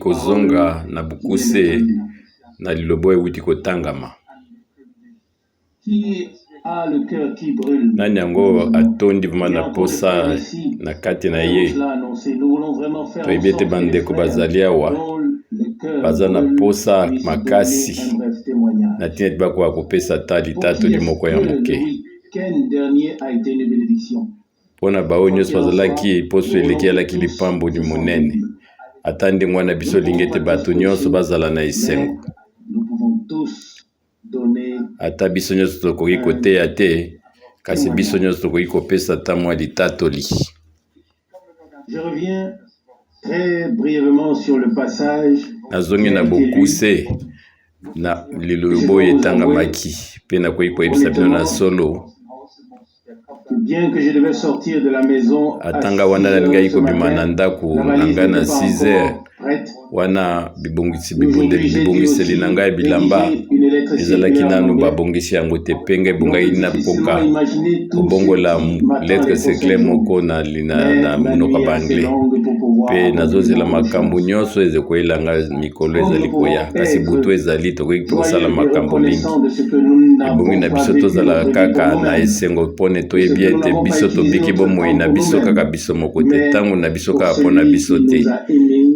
kozonga na bukuse na lilobo ewuti kotangama. Nani yango atondi vraiment na posa na kati na ye. Toyebete bandeko bazali awa baza na posa makasi na tina bakwa kopesa tali tato limoko ya moke. Pona bao nyonso bazalaki poso elekelaki lipambo ni monene. Atande mwana biso lingete bato nyonso bazala na esengo. Ata biso nyonso tokoki koteya te, kasi biso nyonso tokoki kopesa ta mwa litatoli. Je reviens très brièvement sur le passage. Nazongi na bokuse na lilobo etangamaki pe na koyi koyebisa bino na solo. Bien que je devais sortir de la maison atanga wana nalingai kobima na ndako nanga na 6 heures wana bibongiseli na ngai bilamba ezalaki nanu babongisi yango te penge ebongai na koka kobongola lettre secret moko na monoko ya banglais pe nazozela makambo nyonso ezekoyelanga mikolo ezali koya kasi butu ezali tokoki kosala makambo mingi ebongi na biso tozala kaka na esengo pone toyebi ete biso tobiki bomoi na biso kaka biso moko te ntango na biso kaka mpona biso te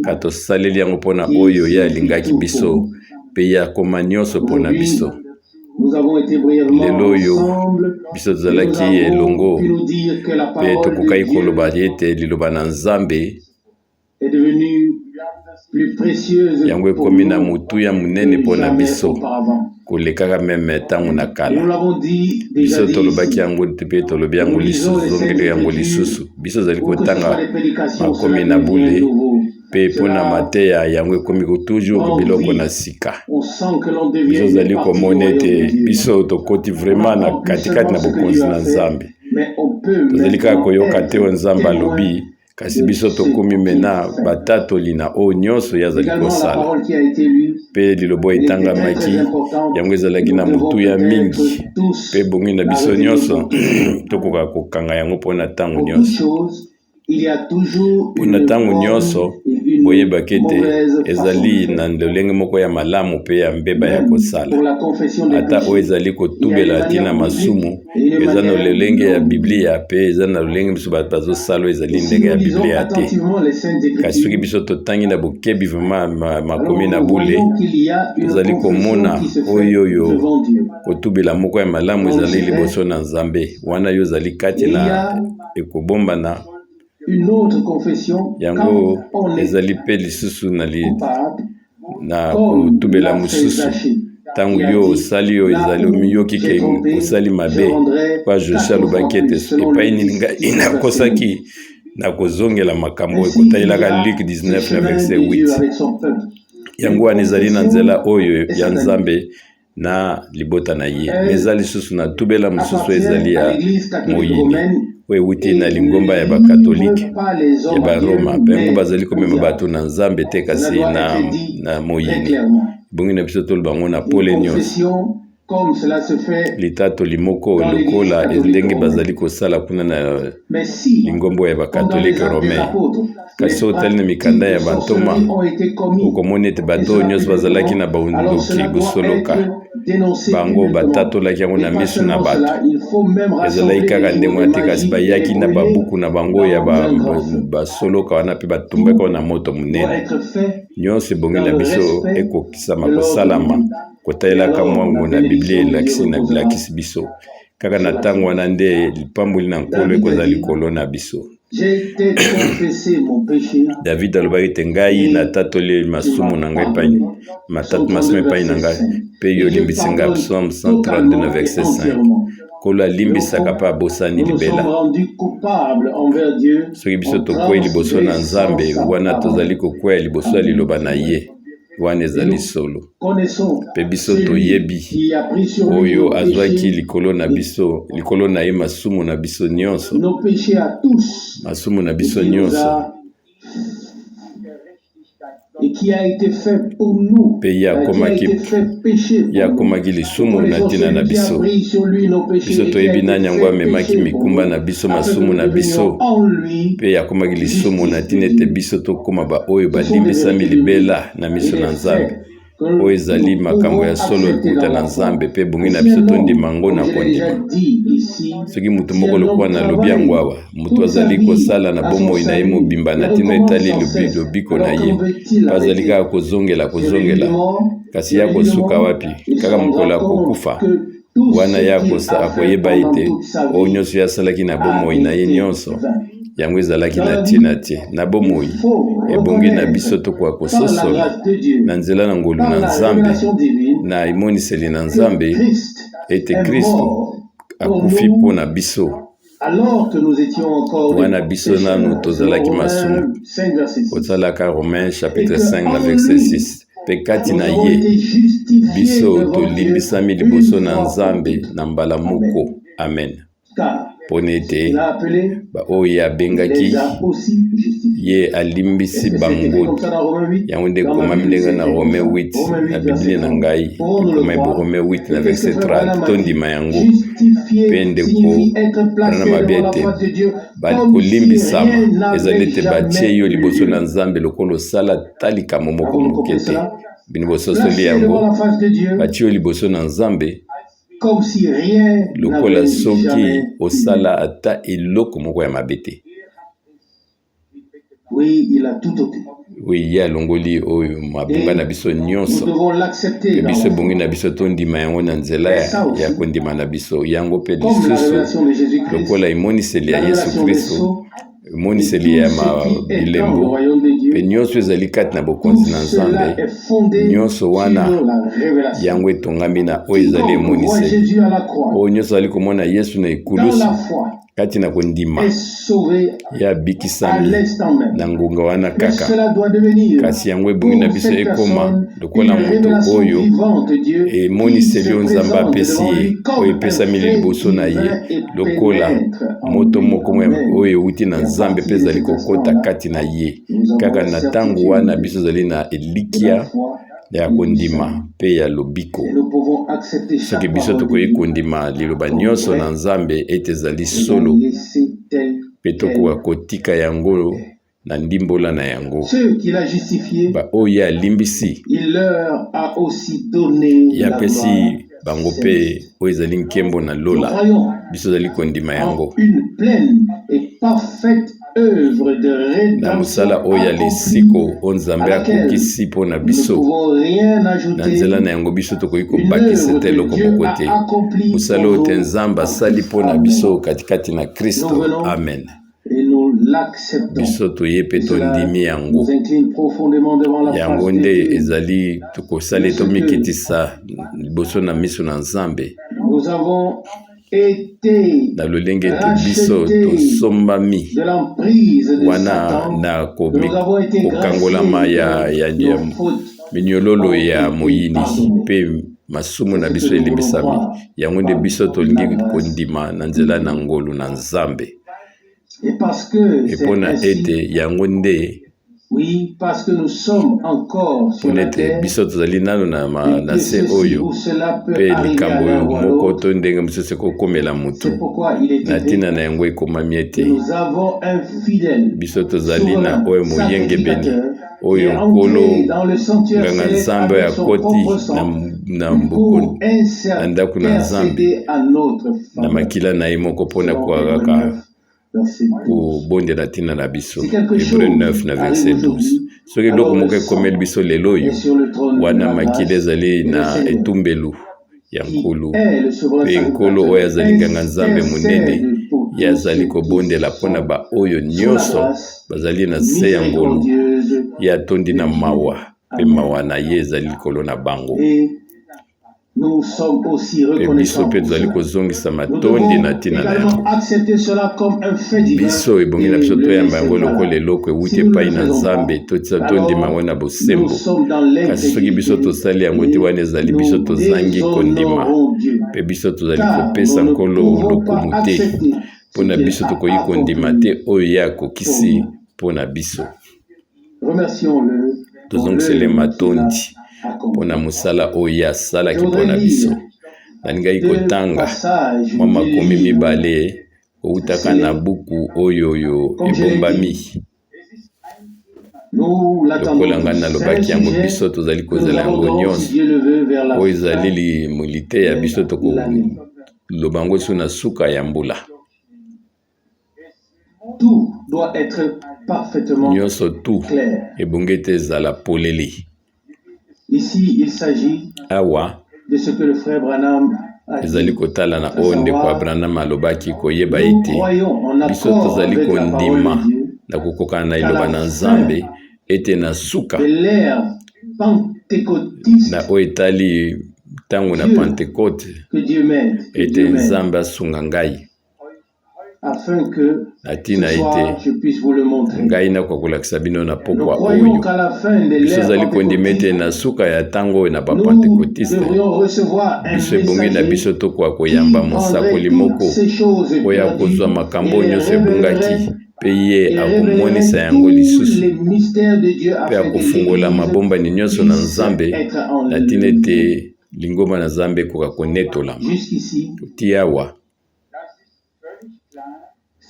kato saleli yango mpona oyo ye alingaki biso pe ya koma nyonso mpona biso. Lelo oyo biso tozalaki elongo pe tokokaki koloba ete liloba na Nzambe yango ekomi na motu ya monene mpona biso kolekaka meme ntango na kala. Biso tolobaki yango pe tolobi yango lisusu zongeli yango lisusu biso zali kotanga makomi na bule pe mpona mateya yango ekomi toujours biloko na sika. Biso zali komona ete biso tokoti vraiment na katikati na bokonzi na Nzambe. Tozali kaka koyoka te oyo Nzambe alobi kasi biso tokomi mena batatoli na oyo nyonso yazali kosala pe lilobo etangamaki yango ezalaki na motu ya mingi pe bongi na biso nyonso tokoka kokanga yango mpona ntango nyonso. Mpona ntango nyonso boyebaki ete ezali na lolenge moko ya malamu pe ya mbeba ya kosala ata oyo ezali kotubela ntina masumu eza na lolenge ya biblia pe eza na lolenge biso bazosala ezali ndenge ya biblia te kasi soki biso totangi na bokebi vraiment makomi na bule tozali komona oyo kotubela moko ya malamu ezali liboso na Nzambe wana yo ezali kati na ekobombana yango ezali pe lisusu na kotubela mosusu ntango yo osali oyo ezali omiyoki ke osali mabe kwa Joshua alobaki ete epai nini nakosaki na kozongela makambo ekotayelaka Luc 19 na verset 8 yango wana ezali na nzela oyo ya Nzambe na libota na ye eza lisusu na tubela mosusu ezali ya moyini oyo ewuti na lingomba ya bakatolike ya baroma pengo bazali komema bato na Nzambe te kasi na moyini bongi na biso toloba ngo na pole nyonso litato limoko lokola ndenge bazali kosala kuna na lingombo ya bakatolike romain kasi otali na mikanda ya bantoma okomona ete bato nyonso bazalaki na baunduki bosoloka bango batatolaki yango na miso na bato ezalaki kaka ndenge wana te kasi bayaki na babuku na bango ya basoloka wana mpe batumbaka na moto monene nyonso ebongi na biso ekokisama kosalama kotayelaka mwango na biblia elakisi biso kaka na ntango wana nde lipamboli na nkolo ekozala likolo na biso. David alobaki ete ngai natatoli masumu na ngai epai masumu epai na ngai mpe yo olimbisi ngai Psaume 132 na verset 5 kolo alimbisaka mpe abosani libela. Soki biso tokwei liboso na Nzambe wana tozali kokwea liboso ya liloba na ye wana ezali solo mpe biso toyebi oyo azwaki likolo na biso likolo na ye masumu na biso nyonso et qui a été fait pour nous, qui a été fait péché pour nous. Pour les orphelins qui a pris sur lui nos péchés, biso toyebi nani yango amemaki mikumba na biso masumu na biso mpe yakomaki lisumu na ntina ete biso tokóma baoyo balimbisami libela na miso na Nzambe oyo ezali makambo ya solo ekuta na Nzambe mpe bongi na biso tondima ngo na kondima. Soki mutu moko lokola nalobi yango awa mutu azali kosala na bomoi na ye mobimba na ntina etali lobiko na ye mpe azali kaka kozongela kasi ya kosuka wapi kaka mokolo akokufa wana ya akoyeba ete oyo nyonso asalaki na bomoi na ye nyonso yango ezalaki na tie na bomoi ebongi na biso tokoka kososola na nzela na ngolu na Nzambe na emoniseli na Nzambe ete Kristo akufi mpo na biso wana biso nanu tozalaki masumu kotalaka Romains chapitre 5 na verset 6 mpe kati na ye biso tolimbisami liboso na Nzambe na mbala moko. Amen. Pona ete baoyo abengaki ye alimbisi bango yango nde ekomami ndenge na Rome 8 na Biblia na ngai ekomami Rome 8 na verset 30 tondima yango mpe ndeko wana mabe ete kolimbisama ezali ete batie yo liboso na Nzambe lokola osala talikamo moko moke te bino bososoli yango batie yo liboso na Nzambe lokola soki osala ata eloko moko ya mabe te. Ye alongoli oyo mabunga na biso nyonso biso ebongi na biso tondima yango na nzela ya kondima na biso yango mpe lisusu lokola emoniseli ya Yesu Kristo emoniseli ya bilembo mpe nyonso ezali kati na bokonzi na Nzambe nyonso wana yango etongami na oyo ezali emoniseli oyo nyonso azali komona Yesu na ekulusu kati na kondima ya bikisami na ngonga wana kaka kasi yango ebongi na biso ekoma lokola moto oyo emoniseli oyo Nzambe apesi ye oyo epesami liboso na ye lokola moto moko oyo euti na Nzambe mpe ezali kokota kati na ye kaka na ntango wana biso ezali na elikya ya kondima mpe ya lobiko soki biso tokoki kondima liloba nyonso na Nzambe ete ezali solo mpe tokoka kotika yango na ndimbola na yango baoyo alimbisi yapesi bango mpe oyo ezali nkembo na lola biso ezali kondima yango na mosala oyo ya lisiko oyo Nzambe akokisi mpo na biso na nzela na yango biso tokoki kobakisa te eloko moko te mosala oyo te Nzambe asali mpo na biso katikati na Kristo. Amen. Biso toye mpe tondimi yango nde ezali tokosala tomikitisa liboso na miso na Nzambe na lolenge ete biso tosombami wana na kokangolama ya minyololo ya moyini mpe masumu na biso elimbisami yango nde biso tolingi kondima na nzela na ngolu na Nzambe epona ete yango nde mpona ete biso tozali nano na se oyo mpe likambo moko to ndenge mosusu ekokomela mutu na ntina na yango ekomami ete biso tozali na oyo moyengebeni oyo nkolo nganga Nzambe oyo akoti na ndako na Nzambe na makila na ye moko mpona kokaka kobondela ntina na biso. Hébreux 9 na verset 12 soki eloko moko ekomeli biso lelo oyo wana makila ezali na etumbelu ya nkolo mpe nkolo oyo azali nganga Nzambe monene ye azali kobondela mpona baoyo nyonso bazali na se ya ngolu ye atondi na mawa mpe mawa na ye ezali likolo na bango mpe biso mpe tozali kozongisa matondi na ntina na yango biso ebongi na biso toyamba yango lokola eloko ewuti epai na Nzambe tondima yango na bosembo kasi soki biso tosali yango te wana ezali biso tozangi kondima mpe biso tozali kopesa nkolo lokumu te mpona biso tokoki kondima te oyo ye akokisi mpona biso. tozongisele matondi mpona mosala oyo asalaki mpona biso. Nalingai kotanga mwa makomi mibale outaka na buku oyo ebombami lokola ngai nalobaki yango biso tozali kozela yango nyonso oyo ezali molite ya biso tokoloba yango so na suka ya mbula. Nyonso tu ebongi ete ezala polele. Awa ezali kotala na oyo ndeko Branham alobaki koyeba ete biso tozali kondima na kokokana na iloba na Nzambe ete na suka na oyo etali ntango na Pentecote ete Nzambe asunga ngai atina ete ngai nakokolakisa bino na pokwa oyo biso ezali kondima ete na suka ya ntango oyo na bapentekotiste biso ebongi na biso tokoka koyamba mosakoli moko oyo akozwa makambo nyonso ebungaki mpe ye akomonisa yango lisusu mpe akofungola mabombani nyonso na Nzambe na ntina ete lingomba na Nzambe ekoka konetolama. Toti awa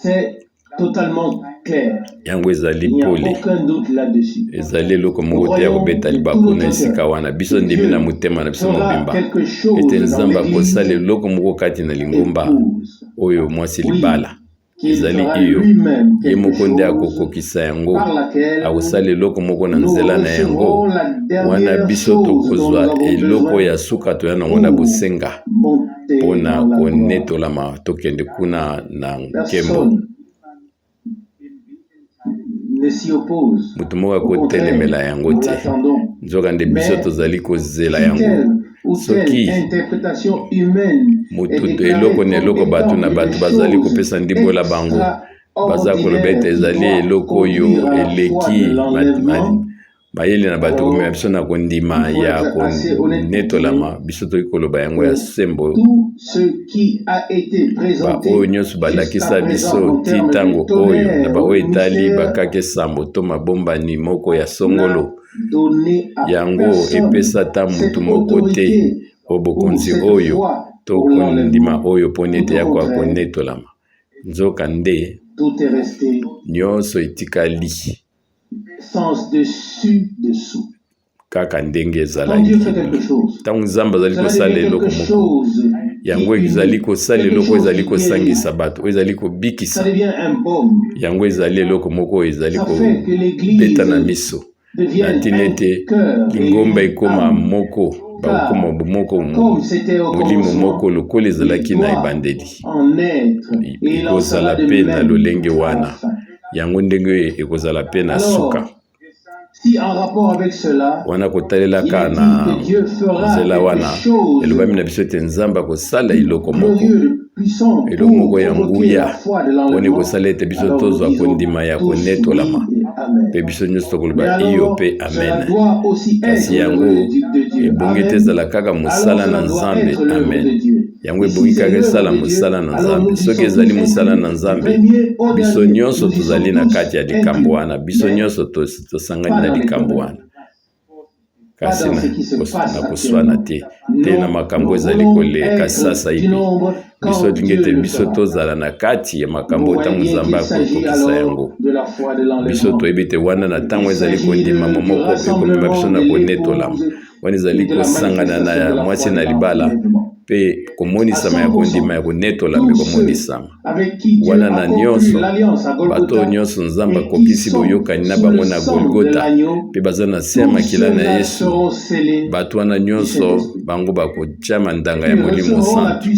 c'est totalement clair. Yango ezali Il n'y a pole. aucun doute là-dessus. Ezali eloko moko te ya kobeta libaku na esika wana biso ndimi na motema na biso mobimba ete Nzambe akosala eloko moko kati na lingomba oyo mwasi libala ezali iyo ye moko nde akokokisa yango akosala eloko moko na nzela na yango wana biso tokozwa eloko ya suka toya nango na bosenga mpona konetolama tokende kuna na nkembo. Mutu moko akotelemela yango te nzoka nde biso tozali kozela yango soki mutu eloko na eloko bato na bato bazali kopesa ndimbola bango baza koloba ete ezali eloko oyo eleki mayele na bato komema biso na kondima ya konetolama biso toki koloba yango ya sembo baoyo nyonso balakisa biso ti ntango oyo na baoyo etali bakaki esambo to mabombani moko ya songolo yango epesa ta mutu moko te obokonzi oyo to kondima oyo mpona ete yakoka konetolama nzoka nde nyonso etikali kaka ndenge ezalaki ntango Nzambe azali kosala eloko moko yango ezali kosala eloko ezali kosangisa bato oyo ezali kobikisa yango ezali eloko moko oyo ezali kobeta na miso na ntina ete lingomba ekoma moko bakoma moko molimo moko lokola ezalaki na ebandeli ekozala mpe na lolenge wana yango ndenge ekozala mpe na suka wana kotalelaka na nzela wana elobami na biso ete Nzambe akosala eloko moko ya nguya mpona ekosala ete biso tozwa kondima ya konetolama mpe biso nyonso tokoloba iyo mpe amen. Kasi yango ebongi te ezala kaka mosala na Nzambe amen. Yango ebongi kaka esala mosala na Nzambe soki ezali mosala na Nzambe biso nyonso tozali na kati ya likambo wana biso nyonso tosangani na likambo wana kasi na koswana te na makambo ezali koleka sasa ibi biso lingi ete biso tozala na kati ya makambo ntango Nzambe akokokisa yango biso toyebi ete wana na ntango ezali kondima moko ekomema biso na konetolama wana ezali kosangana na mwasi na libala mpe komonisama ya kondima ya konetolama ekomonisama wana na nyonso bato nyonso Nzambe akokisi boyokani na bango na Golgota mpe baza na se ya makila na Yesu bato wana nyonso bango bakotyama ndanga ya Molimo Santu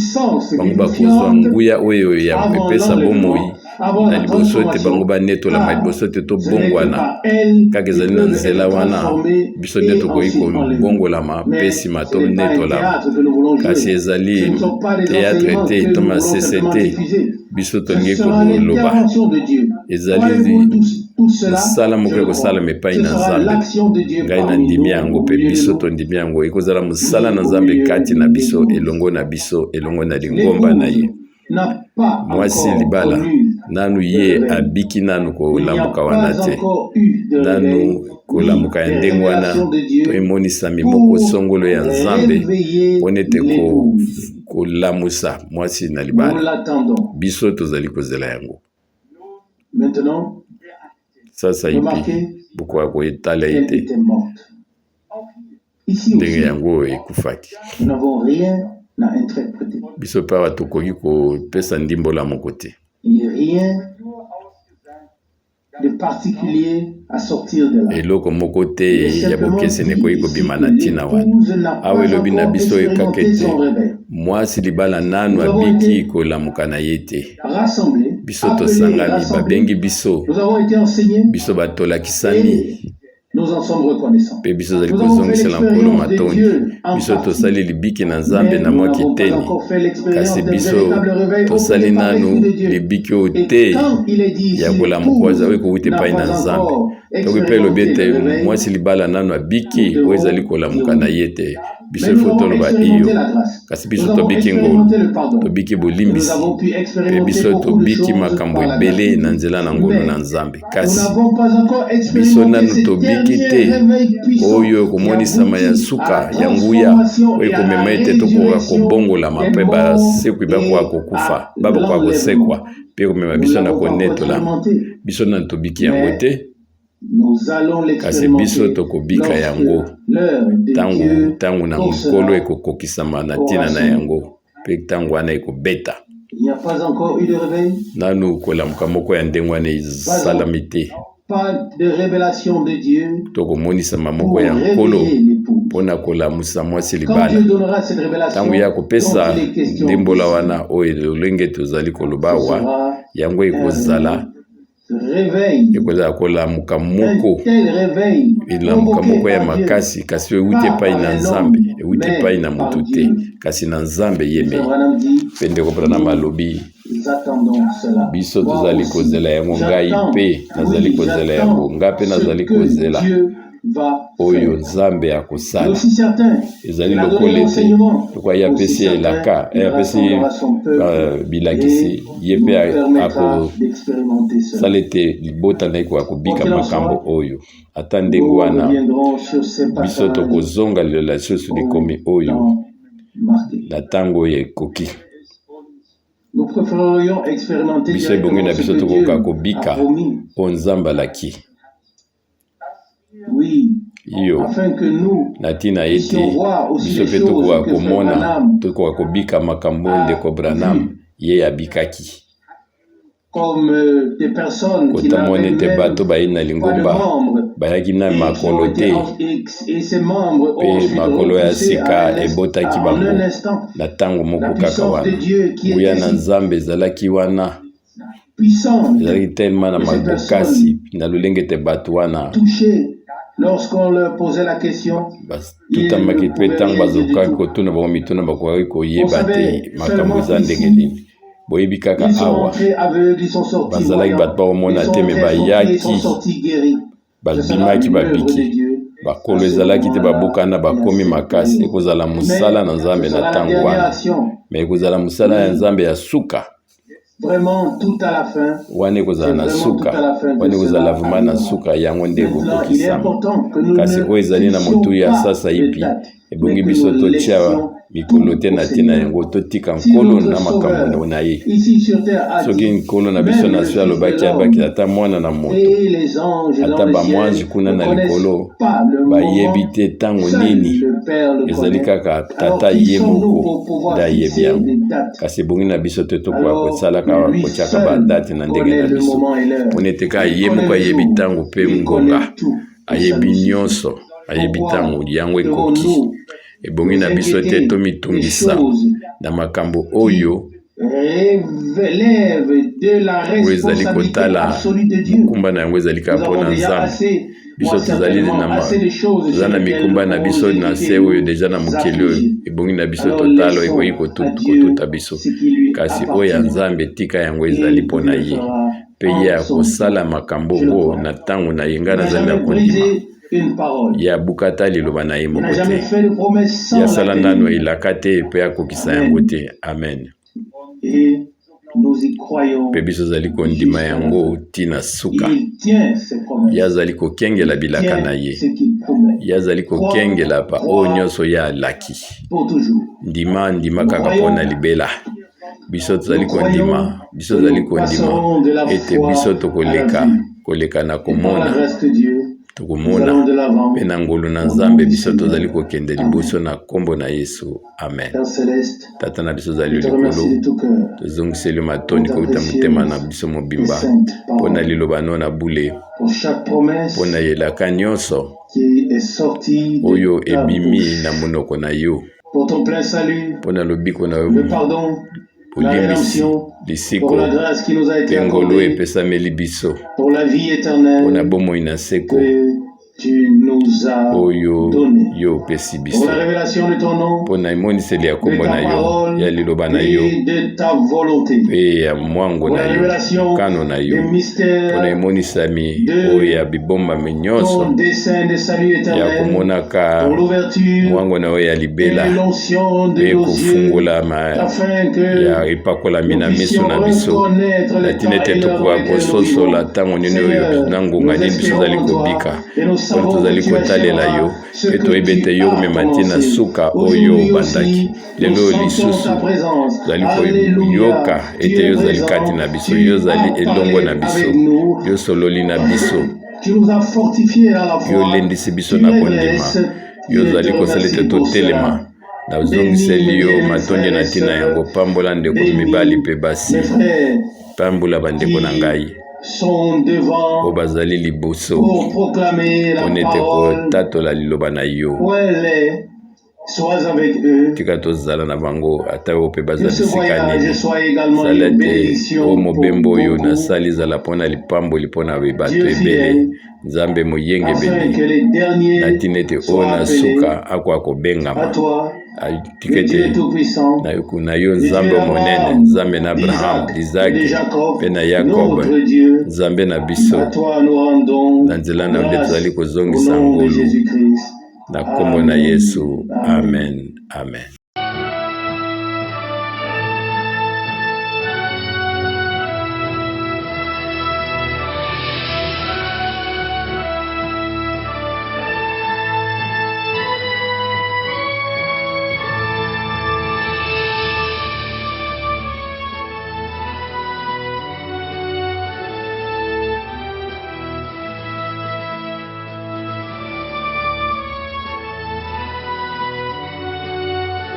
bango bakozwa nguya oyo ya epesa bomoi na liboso ete bango banetolama liboso ete tobongwana kaka ezali na nzela wana biso nde tokoki kobongolama mpe nsima tonetolama kasi ezali teatre te to masese te biso tolingi koloba ezali mosala moko ekosalama epai na Nzambe ngai na ndimi yango mpe biso tondimi yango ekozala mosala na Nzambe kati na biso elongo na biso elongo na lingomba na ye mwasi libala nanu ye abiki nanu kolamuka wana te nanu kolamuka ya ndenge wana to emonisa miboko songolo ya Nzambe pona ete kolamusa mwasi na libala biso tozali kozela yango sasa ipi bokoka koetala ete ndenge yango ekufaki biso mpe awa tokoki kopesa ndimbola moko te eloko moko te ya bokeseni ekoki kobima na ntina wana awa elobi na biso ekaka ete mwasi libala nanu abiki kolamuka na ye te biso tosangami babengi biso batolakisami mpe biso zali kozongisela nkolo matondi biso tosali libiki na Nzambe na mwa kiteni kasi biso tosali nanu libiki oyo te ya kolamuka oyo ekowuta epai na Nzambe toki mpe elobi ete mwasi libala nanu abiki oyo ezali kolamuka na ye te biso ifo toloba iyo kasi biso tobiki ngolu tobiki bolimbisi mpe biso tobiki makambo ebele na nzela na ngolu na Nzambe kasi biso nanu tobiki te oyo ekomonisama ya suka ya nguya oyo ekomema ete tokoka kobongolama mpe basekwi bakoka kokufa bakoka kosekwa mpe ekomema biso na konetolama biso nanu tobiki yango te kasi biso tokobika yango tangu na mokolo ekokokisama na ntina na yango mpe tango wana ekobeta nanu kolamuka moko ya ndenge wana esalami te tokomonisama moko ya nkolo mpona kolamusa mwasi libala ntango ya kopesa ndimbola wana oyo lolenge tozali koloba awa yango ekozala kolamuka moko elamuka moko ya makasi kasi ewuti epai na Nzambe ewuti epai na mutu te kasi na Nzambe yeme mpe ndeko Branham alobi biso tozali kozela yango ngai mpe nazali kozela yango nga mpe nazali kozela oyo Nzambe akosala ezali lokola ete lokwa ye apesi elaka apesi bilakisi ye mpe akosala ete libota na ekoka kobika makambo oyo ata ndenge wana biso tokozonga lelo lisusu likomi oyo na ntango oyo ekoki biso ebongi na biso tokoka kobika o Nzambe alaki iyo na ntina ete biso mpe tokoka komona tokoka kobika makambo ndeko Branham ye abikaki kotamona ete bato bayi na lingomba bayaki na makolo te mpe makolo ya sika ebotaki bango na ntango moko kaka wana nguya na Nzambe ezalaki wana ezalaki telema na makokasi na lolenge ete bato wana lorsqu'on leur posait la question, tutamaki mpe ntango bazokaki kotuna bango mituna bakokaki koyeba te makambo eza ndenge nini boyebi kaka awa bazalaki bato bakomona te me bayaki babimaki babiki bakolo ezalaki te babokana bakomi makasi ekozala mosala na Nzambe na ntango wana me ekozala mosala ya Nzambe ya suka vraiment tout à la fin wana ekozala na suka wana ekozala vraiment na suka yango nde ekokokisama kasi oyo ezali na motu ya sasa ipi ebongi biso totia mikolo te na ntina yango totika nkolo na makambo na ye soki nkolo na biso na so alobaki abaki ata mwana na moto ata bamwanzi kuna na likolo bayebi te ntango nini ezali kaka tata ye moko nde ayebi yango kasi ebongi na biso te tokoka kosalaka kotiaka badate na ndenge na biso mpona ete kaka ye moko ayebi ntango mpe ngonga ayebi nyonso ayebi ntango yango ekoki ebongi na biso te tomitungisa na makambo oyo ezali kotala mikumba na yango ezali kaka mpona Nzambe biso tozali na mikumba na biso na se oyo deja na mokili oyo ebongi na biso totala ekoki kotuta biso kasi oyo ya Nzambe tika yango ezali mpona ye mpe ye akosala makambo ngo na ntango na ye nga nazali na kondima ya bukata liloba na ye moko te ya sala nano elaka te mpe akokisa yango te amen Nous y croyons. Pe biso zali kondima yango tina suka. Il tient ses promesses. Yazali kokengela bilaka na ye. Yazali kokengela pa o nyonso ya laki. Pour toujours. Ndima kaka pona libela. Biso zali kondima, biso zali kondima. Ete biso koleka na komona. Tokomona pena ngolu na Nzambe biso tozali kokende liboso na kombo na Yesu. Amen. Tata na biso zali likolo tozongiseli matoni kauta motema na biso mobimba pona liloba no na bule pona yelaka nyonso oyo ebimi na monoko na yo pona lobiko na yo polimbisi lisiko pe ngolu epesameli biso pona bomoi na seko oyo yo opesi biso pona emoniseli ya kombo na yo ya liloba na yo pe ya mwango na yo kano na yo pona emonisami oyo ya bibombami nyonso ya komonaka mwango na yo ya libela pe kofungolama ya epakolami na miso na biso na tina ete tokoka kososola ntango nini oyo na ngonga nini biso zali kobika pona tozali kotalela yo pe toyebi ete yo komema ntina suka oyo bandaki lelo lisusu tozali koyoka ete yo zali kati na biso yo zali elongo na biso yo sololi na biso yo lendisi biso na kondima yo zali kosala ete totelema nazongiseli yo matondi na ntina yango pambola ndeko mibali mpe basi pambola bandeko na ngai o bazali liboso pona ete kotatola liloba na yo tika tozala na bango ata oyo mpe bazali esika nini zala ete o mobembo oyo nasali zala mpona lipamboli mpona bato ebele Nzambe moyenge ebele na ntina ete oyo na suka akoka kobengama tika ete na yo Nzambe monene Nzambe na Abraham, Isaki mpe na Yakobo Nzambe na biso na nzela na nde tozali kozongisa ngolu na kombo na Yesu. Amen. Amen.